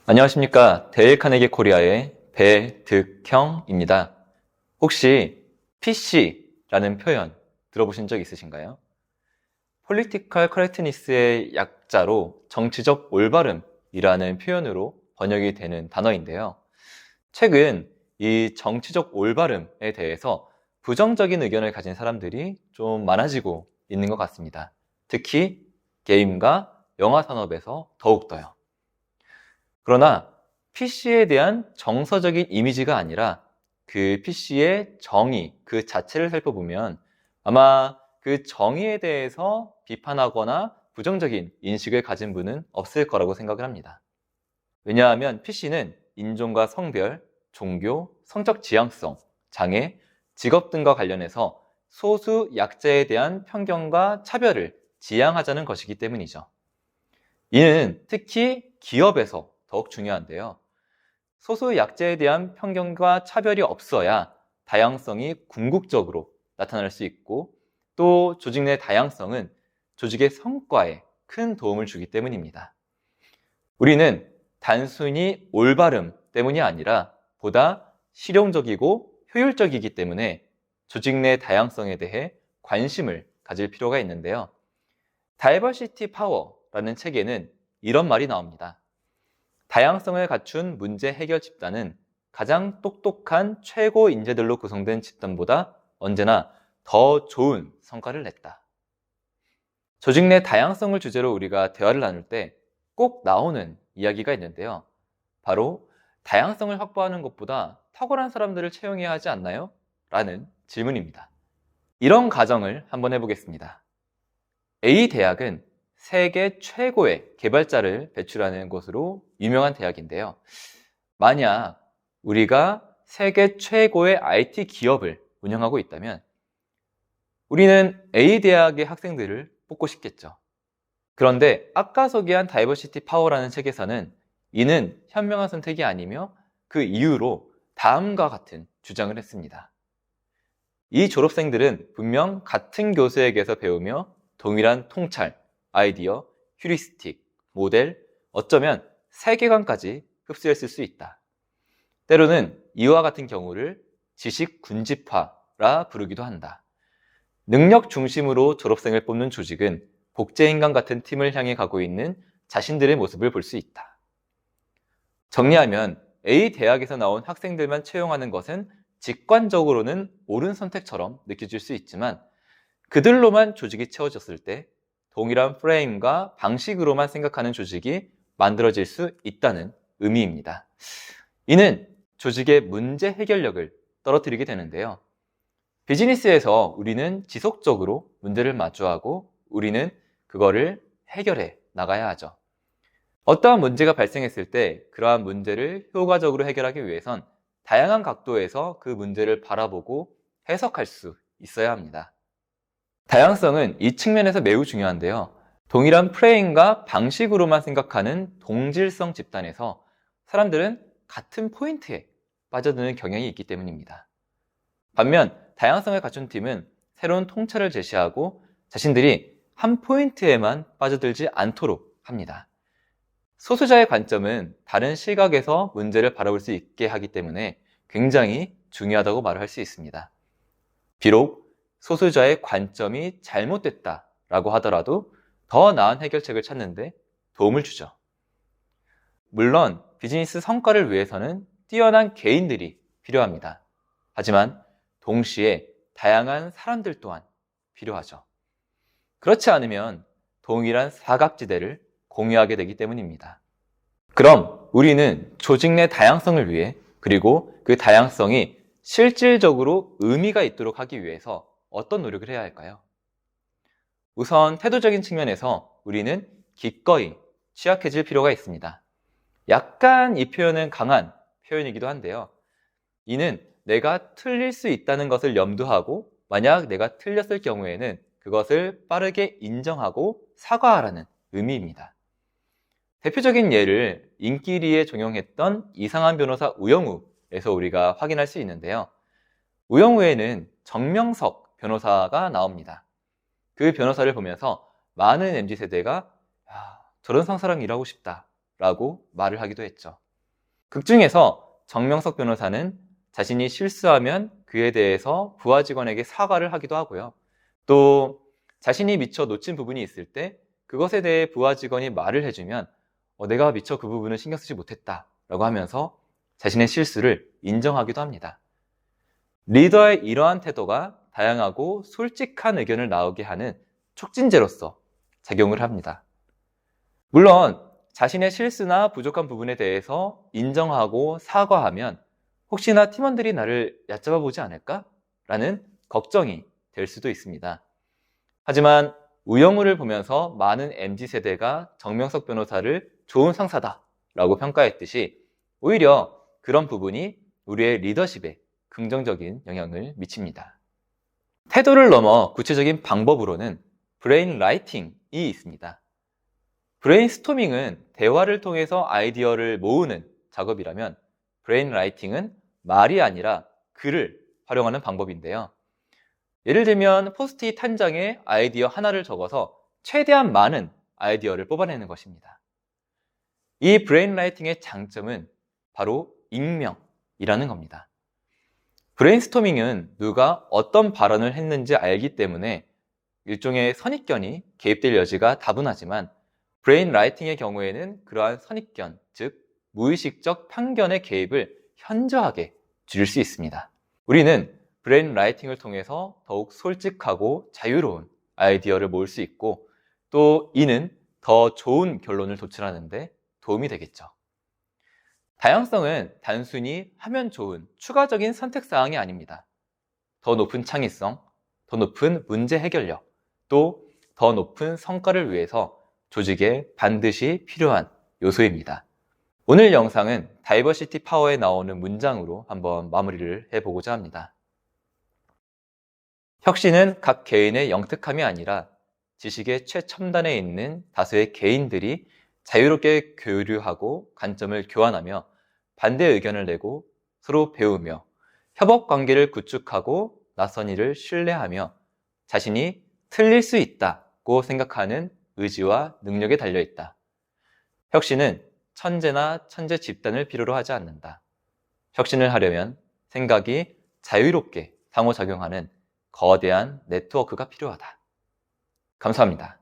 안녕하십니까. 데일 카네기 코리아의 배득형입니다. 혹시 PC라는 표현 들어보신 적 있으신가요? Political Correctness의 약자로 정치적 올바름이라는 표현으로 번역이 되는 단어인데요. 최근 이 정치적 올바름에 대해서 부정적인 의견을 가진 사람들이 좀 많아지고 있는 것 같습니다. 특히 게임과 영화 산업에서 더욱더요. 그러나 PC에 대한 정서적인 이미지가 아니라 그 PC의 정의 그 자체를 살펴보면 아마 그 정의에 대해서 비판하거나 부정적인 인식을 가진 분은 없을 거라고 생각을 합니다. 왜냐하면 PC는 인종과 성별, 종교, 성적 지향성, 장애, 직업 등과 관련해서 소수 약자에 대한 편견과 차별을 지향하자는 것이기 때문이죠. 이는 특히 기업에서 더욱 중요한데요. 소수 약자에 대한 편견과 차별이 없어야 다양성이 궁극적으로 나타날 수 있고 또 조직 내 다양성은 조직의 성과에 큰 도움을 주기 때문입니다. 우리는 단순히 올바름 때문이 아니라 보다 실용적이고 효율적이기 때문에 조직 내 다양성에 대해 관심을 가질 필요가 있는데요. 다이버시티 파워라는 책에는 이런 말이 나옵니다. 다양성을 갖춘 문제 해결 집단은 가장 똑똑한 최고 인재들로 구성된 집단보다 언제나 더 좋은 성과를 냈다. 조직 내 다양성을 주제로 우리가 대화를 나눌 때 꼭 나오는 이야기가 있는데요. 바로 다양성을 확보하는 것보다 탁월한 사람들을 채용해야 하지 않나요? 라는 질문입니다. 이런 가정을 한번 해보겠습니다. A 대학은 세계 최고의 개발자를 배출하는 곳으로 유명한 대학인데요. 만약 우리가 세계 최고의 IT 기업을 운영하고 있다면 우리는 A 대학의 학생들을 뽑고 싶겠죠. 그런데 아까 소개한 다이버시티 파워라는 책에서는 이는 현명한 선택이 아니며 그 이유로 다음과 같은 주장을 했습니다. 이 졸업생들은 분명 같은 교수에게서 배우며 동일한 통찰, 아이디어, 휴리스틱, 모델, 어쩌면 세계관까지 흡수했을 수 있다. 때로는 이와 같은 경우를 지식 군집화라 부르기도 한다. 능력 중심으로 졸업생을 뽑는 조직은 복제인간 같은 팀을 향해 가고 있는 자신들의 모습을 볼 수 있다. 정리하면 A 대학에서 나온 학생들만 채용하는 것은 직관적으로는 옳은 선택처럼 느껴질 수 있지만 그들로만 조직이 채워졌을 때 동일한 프레임과 방식으로만 생각하는 조직이 만들어질 수 있다는 의미입니다. 이는 조직의 문제 해결력을 떨어뜨리게 되는데요. 비즈니스에서 우리는 지속적으로 문제를 마주하고 우리는 그거를 해결해 나가야 하죠. 어떠한 문제가 발생했을 때 그러한 문제를 효과적으로 해결하기 위해선 다양한 각도에서 그 문제를 바라보고 해석할 수 있어야 합니다. 다양성은 이 측면에서 매우 중요한데요. 동일한 프레임과 방식으로만 생각하는 동질성 집단에서 사람들은 같은 포인트에 빠져드는 경향이 있기 때문입니다. 반면 다양성을 갖춘 팀은 새로운 통찰을 제시하고 자신들이 한 포인트에만 빠져들지 않도록 합니다. 소수자의 관점은 다른 시각에서 문제를 바라볼 수 있게 하기 때문에 굉장히 중요하다고 말을 할 수 있습니다. 비록 소수자의 관점이 잘못됐다라고 하더라도 더 나은 해결책을 찾는데 도움을 주죠. 물론 비즈니스 성과를 위해서는 뛰어난 개인들이 필요합니다. 하지만 동시에 다양한 사람들 또한 필요하죠. 그렇지 않으면 동일한 사각지대를 공유하게 되기 때문입니다. 그럼 우리는 조직 내 다양성을 위해 그리고 그 다양성이 실질적으로 의미가 있도록 하기 위해서 어떤 노력을 해야 할까요? 우선 태도적인 측면에서 우리는 기꺼이 취약해질 필요가 있습니다. 약간 이 표현은 강한 표현이기도 한데요. 이는 내가 틀릴 수 있다는 것을 염두하고 만약 내가 틀렸을 경우에는 그것을 빠르게 인정하고 사과하라는 의미입니다. 대표적인 예를 인기리에 종영했던 이상한 변호사 우영우에서 우리가 확인할 수 있는데요. 우영우에는 정명석 변호사가 나옵니다. 그 변호사를 보면서 많은 MZ세대가 저런 상사랑 일하고 싶다 라고 말을 하기도 했죠. 극 중에서 정명석 변호사는 자신이 실수하면 그에 대해서 부하 직원에게 사과를 하기도 하고요. 또 자신이 미처 놓친 부분이 있을 때 그것에 대해 부하 직원이 말을 해주면 내가 미처 그 부분을 신경 쓰지 못했다 라고 하면서 자신의 실수를 인정하기도 합니다. 리더의 이러한 태도가 다양하고 솔직한 의견을 나오게 하는 촉진제로서 작용을 합니다. 물론 자신의 실수나 부족한 부분에 대해서 인정하고 사과하면 혹시나 팀원들이 나를 얕잡아 보지 않을까? 라는 걱정이 될 수도 있습니다. 하지만 우영우를 보면서 많은 MZ세대가 정명석 변호사를 좋은 상사다 라고 평가했듯이 오히려 그런 부분이 우리의 리더십에 긍정적인 영향을 미칩니다. 태도를 넘어 구체적인 방법으로는 브레인 라이팅이 있습니다. 브레인스토밍은 대화를 통해서 아이디어를 모으는 작업이라면 브레인 라이팅은 말이 아니라 글을 활용하는 방법인데요. 예를 들면 포스트잇 한 장에 아이디어 하나를 적어서 최대한 많은 아이디어를 뽑아내는 것입니다. 이 브레인 라이팅의 장점은 바로 익명이라는 겁니다. 브레인스토밍은 누가 어떤 발언을 했는지 알기 때문에 일종의 선입견이 개입될 여지가 다분하지만 브레인 라이팅의 경우에는 그러한 선입견, 즉 무의식적 편견의 개입을 현저하게 줄일 수 있습니다. 우리는 브레인 라이팅을 통해서 더욱 솔직하고 자유로운 아이디어를 모을 수 있고 또 이는 더 좋은 결론을 도출하는 데 도움이 되겠죠. 다양성은 단순히 하면 좋은 추가적인 선택사항이 아닙니다. 더 높은 창의성, 더 높은 문제 해결력, 또 더 높은 성과를 위해서 조직에 반드시 필요한 요소입니다. 오늘 영상은 다이버시티 파워에 나오는 문장으로 한번 마무리를 해보고자 합니다. 혁신은 각 개인의 영특함이 아니라 지식의 최첨단에 있는 다수의 개인들이 자유롭게 교류하고 관점을 교환하며 반대 의견을 내고 서로 배우며 협업 관계를 구축하고 낯선 일을 신뢰하며 자신이 틀릴 수 있다고 생각하는 의지와 능력에 달려있다. 혁신은 천재나 천재 집단을 필요로 하지 않는다. 혁신을 하려면 생각이 자유롭게 상호작용하는 거대한 네트워크가 필요하다. 감사합니다.